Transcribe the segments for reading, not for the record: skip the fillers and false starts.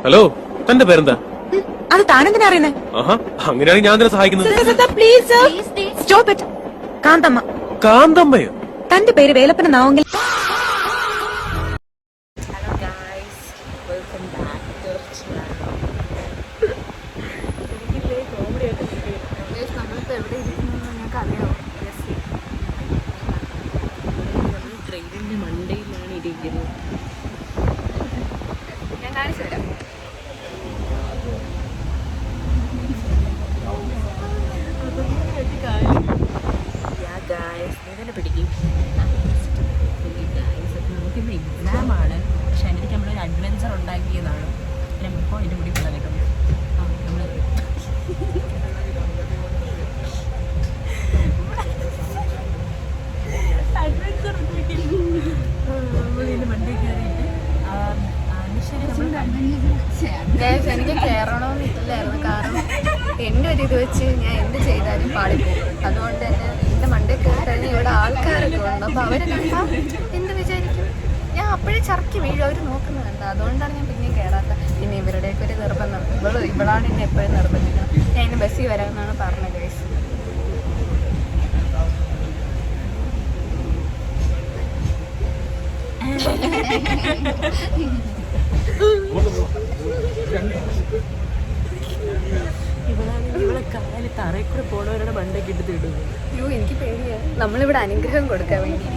Hello, തന്റെ പേരെന്താ? അത് താനെന്തിനാ അറിയുന്നേ? ആഹാ, അങ്ങനെയാണെങ്കിൽ ഞാൻ തന്നെ സഹായിക്കുന്നത്. Please stop it. കാന്തമ്മ. കാന്തമ്മയോ? തന്റെ പേര് വേലപ്പനെന്നാവെങ്കിൽ ട്രെയിനിന്റെ മണ്ടയിലാണ് ഇരിക്കുന്നത്. ഞാൻ കാണിച്ചു തരാം. നമുക്കിന്ന് എക്സാമാണ്, പക്ഷെ അതിലേക്ക് നമ്മളൊരു അഡ്വഞ്ചർ ഉണ്ടാക്കിയതാണ്. ഇപ്പോൾ അതിൻ്റെ കൂടി കിട്ടും. നമ്മൾ അഡ്വഞ്ചർ നമ്മളിതിൻ്റെ മണ്ടയിൽ കയറിയിട്ട് എനിക്ക് കയറണമെന്നില്ലായിരുന്നു. കാരണം എൻ്റെ ഒരു ഇത് വെച്ച് ഞാൻ എന്ത് ചെയ്താലും പാളിപ്പോകും. അതുകൊണ്ട് തന്നെ എൻ്റെ മണ്ടയിൽ കയറി ഇവിടെ ആൾക്കാരൊക്കെ ഉണ്ട്. അപ്പോൾ അവരെ കണ്ടാൽ എന്ത് വിചാരിക്കും? ഞാൻ അപ്പോഴേ ചർക്കി വീഴും, അവർ നോക്കുന്നുണ്ട്. അതുകൊണ്ടാണ് ഞാൻ പിന്നെയും കയറാത്തത്. പിന്നെ ഇവരുടെയൊക്കെ ഒരു നിർബന്ധം, ഇവളാണ് എന്നെ എപ്പോഴും നിർബന്ധിക്കുന്നത്. ഞാൻ ഇന്ന് ബസ്സിൽ വരാമെന്നാണ് പറഞ്ഞത് ഗൈസ്. ഇവളെ കാല് തറയിൽ കൂടെ പോണവരുടെ മണ്ടയ്ക്ക് ഇട്ട് തിടുന്നു. അയ്യോ, എനിക്ക് പേടിയാണ്. നമ്മളിവിടെ അനുഗ്രഹം കൊടുക്കാൻ വേണ്ടി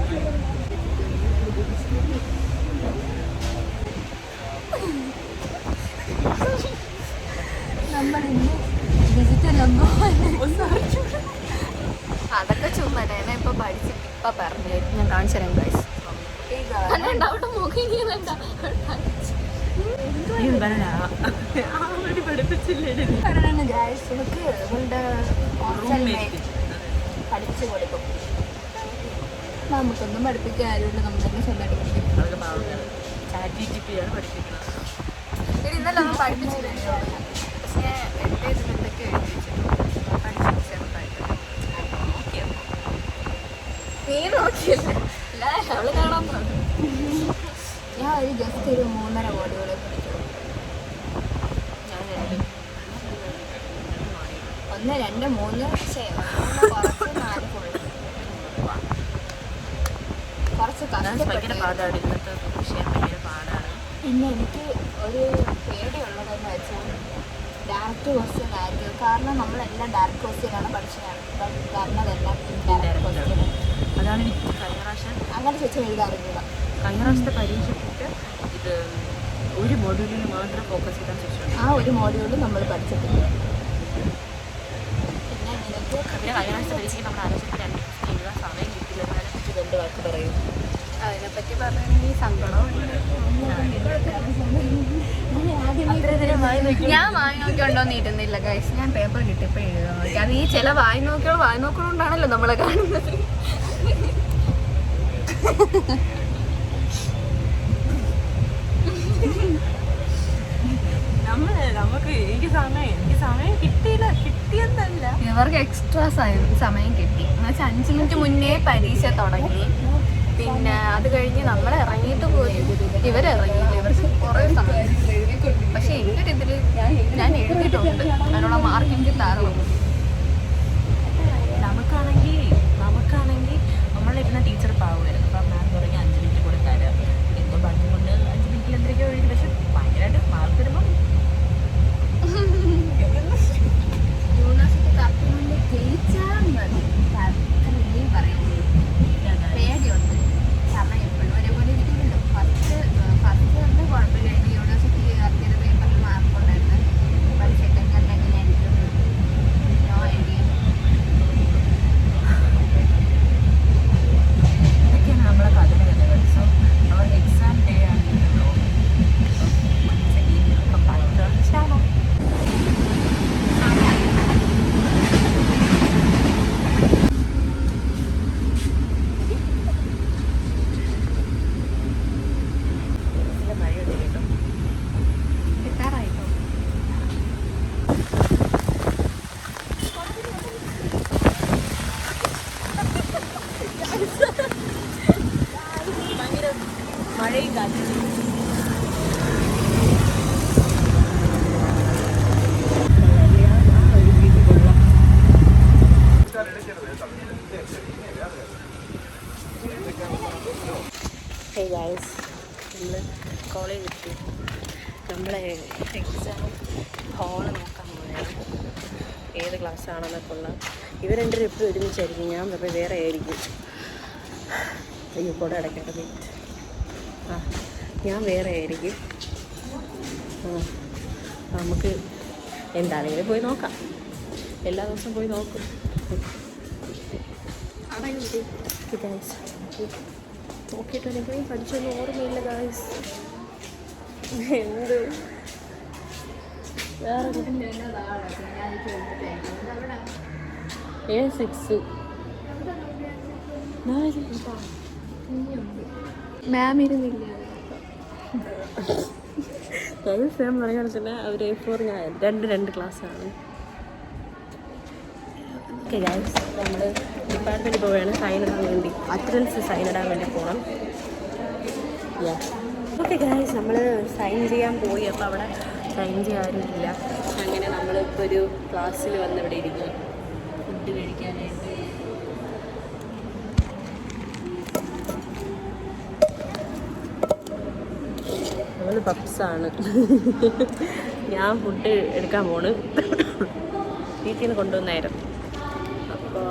അതൊക്കെ ചുമ്മാ എന്നെ ഇപ്പൊ പഠിച്ച് ഇപ്പൊ പറഞ്ഞു. ഞാൻ കാണിച്ചു തരാം ഗൈസ്. പഠിച്ചു കൊടുക്കും. നമുക്കൊന്നും പഠിപ്പിക്കാൻ ആരുമില്ല, നമ്മൾ തന്നെ സ്വന്തമായിട്ട് പഠിക്കും. ഇന്നലെ ഒന്നും പഠിപ്പിച്ചില്ലല്ലോ, പക്ഷേ എൻ്റെ ഇതിലൊക്കെ എഴുതി വെച്ചിട്ടുണ്ട്. പഠിച്ചു ചെറുതായിട്ട്. നീ നോക്കിയല്ലേ? അല്ല, അവള് കാണാൻ പറഞ്ഞു. ഞാൻ ഒരു ജസ്റ്റ് ഒരു 3.5 കോടിയോടെ പഠിക്കും. 1, 2, 3 കുറച്ച് 4 ഫുള്ള് കുറച്ച് കഷ്ടപ്പെട്ട്. പിന്നെ എനിക്ക് ഒരു പേടിയുള്ളതെന്ന് വെച്ചാൽ ഡയറക്റ്റ് ക്വസ്റ്റ്യൻ ആയിരിക്കും. കാരണം നമ്മളെല്ലാം ഡയറക്റ്റ് ക്വസ്റ്റ്യനാണ് പഠിച്ചതാണ്. കാരണം അതെല്ലാം ഡയറക്റ്റ് ക്വസ്റ്റ്യൻ. അതാണ് എനിക്ക് കഴിഞ്ഞ പ്രാവശ്യം അങ്ങനെ ചോദിച്ചാൽ എഴുതാറില്ല. കഴിഞ്ഞ പ്രാവശ്യത്തെ പരീക്ഷയ്ക്ക് ഇത് ഒരു മോഡ്യൂളിന് മാത്രം ഫോക്കസ് ചെയ്താൽ സെക്ഷൻ. ആ ഒരു മോഡ്യൂളിൽ നമ്മൾ പഠിച്ചിട്ടില്ല. പിന്നെ നിനക്ക് കഴിഞ്ഞ പ്രാവശ്യത്തെ പരീക്ഷയ്ക്ക് നമ്മൾ ആലോചിച്ചിട്ട് 2 എഴുതാൻ സമയം കിട്ടില്ലെന്ന് അതിനെപ്പറ്റി 2 വാക്ക് പറയും. അതിനെപ്പറ്റി പറഞ്ഞിട്ടുണ്ടെങ്കിൽ സങ്കടമുണ്ട്. ഞാൻ വായി നോക്കിയോണ്ടോന്ന് ഇരുന്നില്ല ഗൈസ്. ഞാൻ പേപ്പർ കിട്ടിയപ്പോൾ എഴുതാൻ നോക്കി. അത് ഈ ചില വായി നോക്കിയോണ്ടാണല്ലോ നമ്മളെ കാണുന്നത്. എനിക്ക് സമയം കിട്ടിയെന്നല്ല, ഇവർക്ക് എക്സ്ട്രാ സമയം കിട്ടി. എന്നുവെച്ചാൽ 5 മിനിറ്റ് മുന്നേ പരീക്ഷ തുടങ്ങി. പിന്നെ അത് കഴിഞ്ഞ് നമ്മൾ ഇറങ്ങിയിട്ട് പോയി. ഇവരിറങ്ങിയില്ല, ഇവർക്ക് കുറേ സമയം. പക്ഷെ എൻ്റെ ഒരു ഇതിൽ ഞാൻ എഴുതിയിട്ടുണ്ട്. അതിനുള്ള മാർക്ക് എനിക്ക് തരണം. നമുക്കാണെങ്കിൽ നമ്മളിരുന്ന ടീച്ചർ പാവുമായിരുന്നു. അപ്പം മാം തുടങ്ങി 5 മിനിറ്റ് കൂടെ തരാം എന്തോ പറഞ്ഞു കൊണ്ട് 5 മിനിറ്റിൽ എന്തൊക്കെയോ എഴുതി. പക്ഷെ ഭയങ്കരമായിട്ട് മാർക്ക് വരുമ്പോൾ യൂണിവേഴ്സിറ്റി കറക്റ്റ് ജയിച്ചാൽ മതി. പറയുന്നത് പേടിയുണ്ട്. കാരണം എപ്പോഴും ഒരേപോലെ ഇരിക്കുമല്ലോ. ഫസ്റ്റ് വന്ന് കുഴപ്പമില്ല. എനിക്ക് യൂണിവേഴ്സിറ്റി ഇറക്കിയത് പേപ്പറിൽ മാർക്ക് ഉണ്ടായിരുന്നു. പക്ഷേ സെക്കൻഡ് ഇയറിൽ എങ്ങനെയായിരിക്കും നോ ഐഡിയ. ഇതൊക്കെയാണ് നമ്മളെ കഥയുടെ കഥകൾ. സോ അവർ എക്സാം ഡേ ആണല്ലോ. കിട്ടാറായിട്ടോ? മഴയും കാറ്റും. നമ്മളെ എക്സാം ഹോള് നോക്കാൻ പോവുകയാണ്. ഏത് ക്ലാസ് ആണെന്നൊക്കെ ഉള്ള ഇവർ രണ്ടുപേരും എപ്പോഴും ഒരുമിച്ചായിരിക്കും. ഞാൻ വേറെ ആയിരിക്കും. അയ്യോ കൂടെ അടയ്ക്കേണ്ടത്. ഞാൻ വേറെ ആയിരിക്കും. നമുക്ക് എന്താണെങ്കിലും പോയി നോക്കാം. എല്ലാ ദിവസവും പോയി നോക്കും. ഗായ്സ് നോക്കിയിട്ട് എനിക്കും പഠിച്ചൊന്നും ഓർമ്മയില്ല ഗായ്സ്. എന്ത് വേറെ A6 മാം ഇരുന്നില്ല. ഞാൻ പറയുകയാണെങ്കിൽ തന്നെ അവർ A4 ഞാൻ രണ്ട് ക്ലാസ്സാണ്. ഓക്കെ ഗായ്സ് നമ്മൾ ഡിപ്പാർട്ട്മെൻറ്റിൽ പോവുകയാണ് സൈൻ ഇടാൻ വേണ്ടി. അറ്റൻഡൻസ് സൈൻ ഇടാൻ വേണ്ടി പോകണം. ഓക്കെ ഗായ്സ് നമ്മൾ സൈൻ ചെയ്യാൻ പോയി. അപ്പോൾ അവിടെ സൈൻ ചെയ്യാനില്ല. അങ്ങനെ നമ്മളിപ്പോൾ ഒരു ക്ലാസ്സിൽ വന്ന് ഇവിടെ ഇരിക്കും ഫുഡ് കഴിക്കാനായിട്ട്. നമ്മൾ പപ്സാണ്. ഞാൻ ഫുഡ് എടുക്കാൻ പോണ്. വീട്ടിൽ നിന്ന് കൊണ്ടുവന്നായിരുന്നു. അപ്പോൾ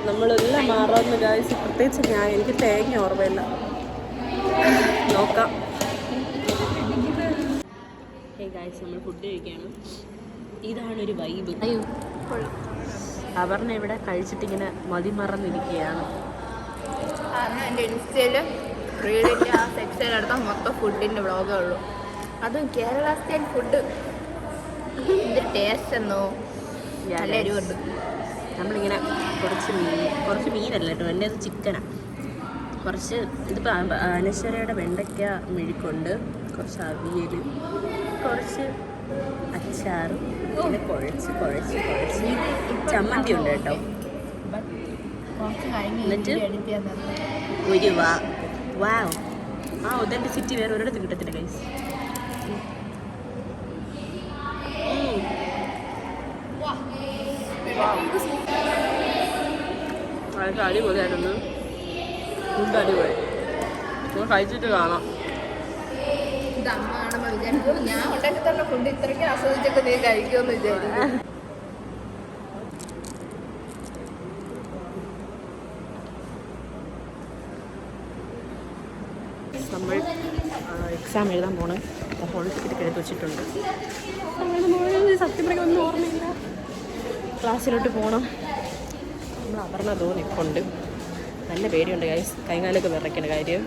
നമ്മളെല്ലാം മാറാവുന്ന ഗായ്സ്. പ്രത്യേകിച്ച് എനിക്ക് തേങ്ങ ഓർമ്മയില്ല. നോക്കാം. ഗായ്സ് നമ്മൾ ഫുഡ് കഴിക്കുകയാണ്. ഇതാണൊരു വൈബ്. അപർണ ഇവിടെ കഴിച്ചിട്ടിങ്ങനെ മതിമറന്നിരിക്കുകയാണ്. എൻ്റെ ഇൻസ്റ്റയിൽ റീഡിൻ്റെ ആ സെക്ഷനിലെടുത്താൽ മൊത്തം ഫുഡിൻ്റെ വ്ളോഗേ ഉള്ളൂ. അതും കേരള സ്റ്റൈൽ ഫുഡ്. എന്ത് ടേസ്റ്റ് എന്നോ നല്ല എരിവുണ്ട്. നമ്മളിങ്ങനെ കുറച്ച് മീനല്ല കേട്ടോ, എൻ്റെ അത് ചിക്കനാണ്. കുറച്ച് ഇതിപ്പോൾ അനശ്വരയുടെ വെണ്ടയ്ക്ക മെഴുക്കുണ്ട്, കുറച്ച് അവിയൽ, കുറച്ച് അച്ചാറും, പിന്നെ കുഴച്ച് ചമ്മന്തി ഉണ്ട് കേട്ടോ. എന്നിട്ട് ഒരു വാവ് ആ ഒതൻ്റെ സിറ്റി വേറെ ഒരിടത്ത് കിട്ടത്തില്ല ഗൈസ്. അതൊക്കെ അടിപൊളിയായിരുന്നു. ഫുഡ് അടിപൊളി. നമ്മൾ കഴിച്ചിട്ട് കാണാം. ഇത് അമ്മ കാണുമ്പോൾ വിചാരിക്കും ഞാൻ ഉണ്ടാക്കി തന്ന ഫുഡ് ഇത്രയ്ക്ക് ആസ്വദിച്ചിട്ട് നീ കഴിക്കുമെന്ന് വിചാരിക്കും. നമ്മൾ എക്സാം എഴുതാൻ പോണ്. ഹോൾ ടിക്കറ്റ് എടുത്ത് വെച്ചിട്ടുണ്ട്. സത്യം പറയാൻ ഒന്നും ഓർമ്മയില്ല. ക്ലാസ്സിലോട്ട് പോകണം. നമ്മൾ അപർണ നിൽപ്പുണ്ട്. നല്ല പേടിയുണ്ട് ഗൈസ്. കൈകാലൊക്കെ വിറയ്ക്കണ കാര്യം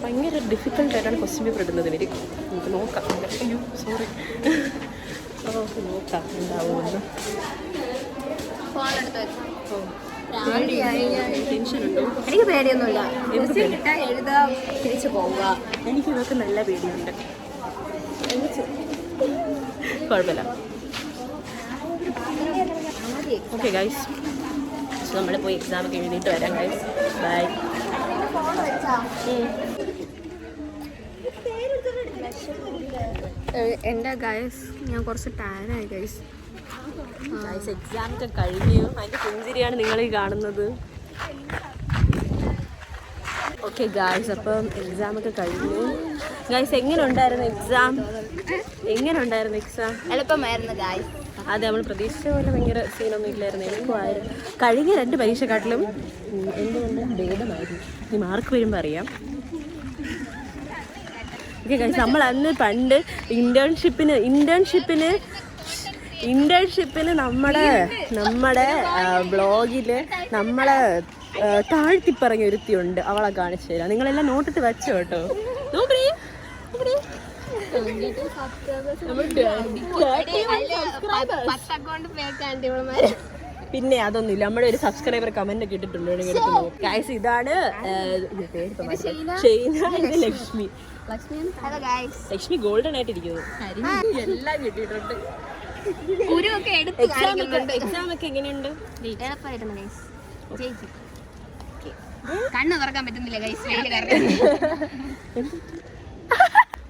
ഭയങ്കര ഡിഫിക്കൽട്ടായിട്ടാണ് ക്വസ്റ്റ്യൻ പേപ്പർ ഇടുന്നത്. വരും നമുക്ക് നോക്കാം. അയ്യോ സോറി. നോക്കാം എന്താവുമെന്ന്. ടെൻഷനുണ്ടോ? എനിക്ക് പേടിയൊന്നുമില്ല. എഴുതാ തിരിച്ചു പോവുക. എനിക്ക് ഇതൊക്കെ നല്ല പേടിയുണ്ട്. കുഴപ്പമില്ല. ഓക്കെ ഗൈസ്, നമ്മൾ പോയി എക്സാമൊക്കെ എഴുതിയിട്ട് വരാം ഗൈസ്. ബൈ. എൻ്റെ ഗൈസ് ഞാൻ കുറച്ച് ടാനായി ഗൈസ്. എക്സാമൊക്കെ കഴിഞ്ഞു. അതിൻ്റെ പുഞ്ചിരിയാണ് നിങ്ങൾ ഈ കാണുന്നത്. ഓക്കെ ഗായ്സ്, അപ്പം എക്സാമൊക്കെ കഴിഞ്ഞു. ഗായ്സ് എങ്ങനെ ഉണ്ടായിരുന്നു എക്സാം? എളുപ്പമായിരുന്നു ഗായ്സ്. അതെ, നമ്മൾ പ്രതീക്ഷിച്ച പോലെ ഭയങ്കര സീനൊന്നും ഇല്ലായിരുന്നു. എളുപ്പമായിരുന്നു. കഴിഞ്ഞ 2 പരീക്ഷക്കാട്ടിലും എന്തുകൊണ്ട് ഭേദമായിരുന്നു. ഈ മാർക്ക് വരുമ്പോൾ അറിയാം. ഓക്കെ ഗായ്സ്, നമ്മൾ അന്ന് പണ്ട് ഇന്റേൺഷിപ്പിന് നമ്മുടെ ബ്ലോഗിൽ നമ്മളെ താഴ്ത്തിപ്പറഞ്ഞ ഒരുത്തിയുണ്ട്. അവളെ കാണിച്ചു തരാം. നിങ്ങളെല്ലാം നോട്ടിട്ട് വെച്ചോ കേട്ടോ. പിന്നെ അതൊന്നുമില്ല. നമ്മുടെ ഒരു സബ്സ്ക്രൈബർ കമന്റ് ഒക്കെ ഇട്ടിട്ടുണ്ട്. ഗൈസ് ഇതാണ് ഷെയ്ന, ഇത് ലക്ഷ്മി. ലക്ഷ്മി ഗോൾഡൻ ആയിട്ടിരിക്കുന്നു. എല്ലാം കിട്ടിയിട്ടുണ്ട്. എക്സാം ഒക്കെ എങ്ങനെയുണ്ട്? കണ്ണ് തുറക്കാൻ പറ്റുന്നില്ല ഗൈസ്.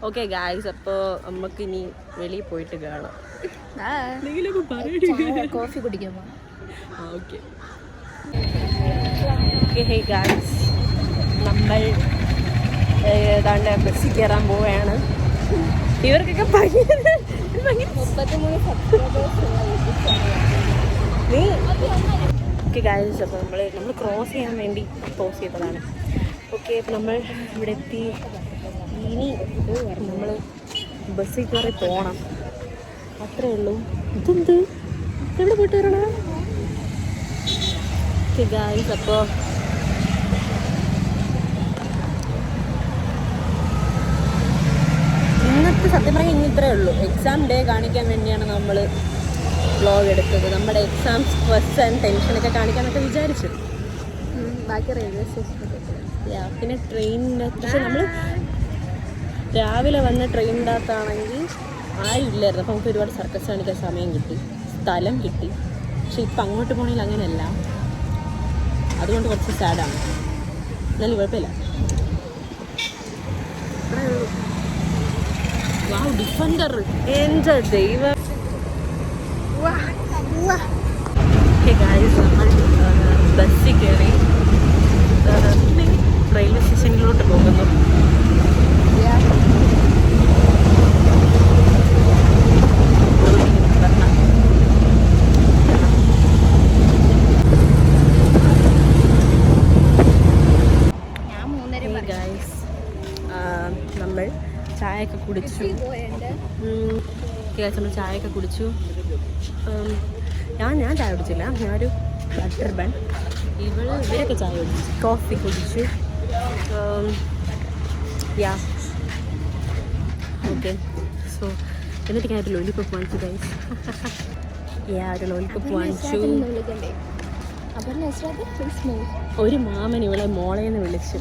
ഓക്കെ ഗായ്സ്, അപ്പോൾ നമുക്ക് ഇനി വെളിയിൽ പോയിട്ട് കാണാം. കോഫി കുടിക്കുമോ? ഓക്കെ. ഓക്കെ ഹേ ഗായ്സ്, നമ്മൾ ഏതാണ്ട് ബസ്സിൽ കയറാൻ പോവുകയാണ്. ഇവർക്കൊക്കെ നീ ഓക്കെ ഗായ്സ്, അപ്പോൾ നമ്മൾ ക്രോസ് ചെയ്യാൻ വേണ്ടി പോസ് ചെയ്തതാണ്. ഓക്കെ, അപ്പോൾ നമ്മൾ ഇവിടെ എത്തി. ഇനി നമ്മൾ ബസ്സിൽ കയറി പോകണം, അത്രേ ഉള്ളൂ. ഇതെന്ത് എവിടെ പോയിട്ട് വരണം? ഓക്കെ ഗായ്സ്, അപ്പോൾ ഇന്നത്തെ സത്യം പറഞ്ഞാൽ ഇനി ഇത്രയേ ഉള്ളൂ. എക്സാം ഡേ കാണിക്കാൻ വേണ്ടിയാണ് നമ്മൾ വ്ളോഗ് എടുത്തത്. നമ്മുടെ എക്സാം സ്ട്രെസ് ആൻഡ് ടെൻഷനൊക്കെ കാണിക്കാനൊക്കെ വിചാരിച്ചു. ബാക്കി റെയിൽവേ സ്റ്റേഷനൊക്കെ പിന്നെ ട്രെയിനിൻ്റെ, പക്ഷെ നമ്മൾ രാവിലെ വന്ന ട്രെയിനിൻ്റെ അകത്താണെങ്കിൽ ആരും ഇല്ലായിരുന്നു. അപ്പോൾ നമുക്ക് ഒരുപാട് സർക്കസ് കാണിക്കാൻ സമയം കിട്ടി, സ്ഥലം കിട്ടി. പക്ഷെ ഇപ്പം അങ്ങോട്ട് പോകണമെങ്കിൽ അങ്ങനെയല്ല, അതുകൊണ്ട് കുറച്ച് സാഡാണ്. എന്നാലും കുഴപ്പമില്ല. വാവ്, ഡിഫൻഡർ എൻ്റെ ദൈവം. നമ്മൾ ബസ്സിൽ കയറി റെയിൽവേ സ്റ്റേഷനിലോട്ട് പോകുന്നു. നമ്മൾ ചായയൊക്കെ കുടിച്ചു. നമ്മൾ ചായയൊക്കെ കുടിച്ചു. ഞാൻ ചായ കുടിച്ചില്ല, ഞാനൊരു ബട്ടർ ബൺ. ഇവരൊക്കെ ചായ കുടിച്ചു, കോഫി കുടിച്ചു. യാ ഓക്കെ, സോ എന്നിട്ട് ഞാൻ ഒരു ലോലിപ്പോപ്പ് വാങ്ങിച്ചു ഗൈസ്. ഒരു ലോലിപ്പോപ്പ് വാങ്ങിച്ചു. ഒരു മാമൻ ഇവളെ മോളേന്ന് വിളിച്ചു,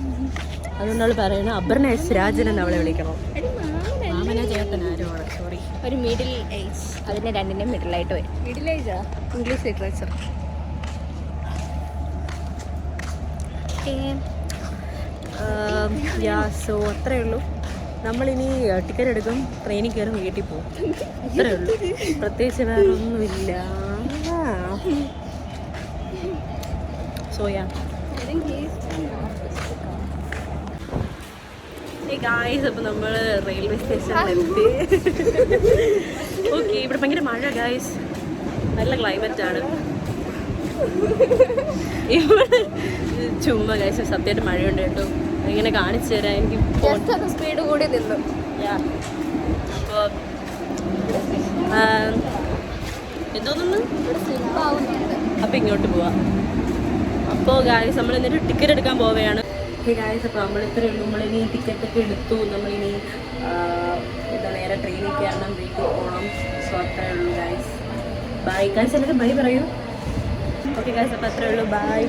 അതുകൊണ്ട് അവൾ പറയണ അപർണ എസ് രാജൻ എന്ന് അവളെ വിളിക്കണം. മാമന ചേട്ടൻ ആരോ ആണ്, സോറി. ഒരു മിഡിൽ ഏജ്, അതിന് രണ്ടിൻ്റെയും മിഡിലായിട്ട് വരും. മിഡിൽ ഏജാ ഇംഗ്ലീഷ് ലിറ്ററേച്ചർ. സോ അത്രയേ ഉള്ളൂ. നമ്മളിനി ടിക്കറ്റ് എടുക്കും, ട്രെയിനിൽ കയറും, വീട്ടിൽ പോകും. അത്രയേ ഉള്ളൂ, പ്രത്യേകിച്ച് വേറെ ഒന്നുമില്ല. സോയാ ഗായ്സ്, അപ്പോൾ നമ്മൾ റെയിൽവേ സ്റ്റേഷനിലെത്തി. ഓക്കെ, ഇവിടെ ഭയങ്കര മഴ ഗായ്സ്, നല്ല ക്ലൈമറ്റാണ് ഇവിടെ. ചുമ്മാ ഗായ്സ്, സത്യമായിട്ട് മഴയുണ്ട് കേട്ടോ. ഇങ്ങനെ കാണിച്ചു തരാം, എനിക്ക് സ്പീഡ് കൂടി നിന്നു. അപ്പോൾ എന്തോന്നു സ്ലിപ്പാവുന്നുണ്ട്. അപ്പോൾ ഇങ്ങോട്ട് പോവാം. അപ്പോൾ ഗായ്സ്, നമ്മൾ എന്നിട്ട് ടിക്കറ്റ് എടുക്കാൻ പോവുകയാണ്. ഗായ്സ്, അപ്പോൾ നമ്മളിത്രയേ ഉള്ളൂ. നമ്മളിനി ടിക്കറ്റൊക്കെ എടുത്തു. നമ്മളിനി നേരെ ട്രെയിനിൽ കയറണം, വീട്ടിൽ പോകണം. സോ അത്രയേ ഉള്ളൂ ഗായ്സ്. ബൈ ഗായ്സ്, എന്നിട്ട് ബൈ പറയൂ. ഓക്കെ ഗായ്സ്, അപ്പോൾ അത്രയേ ഉള്ളൂ. ബൈ.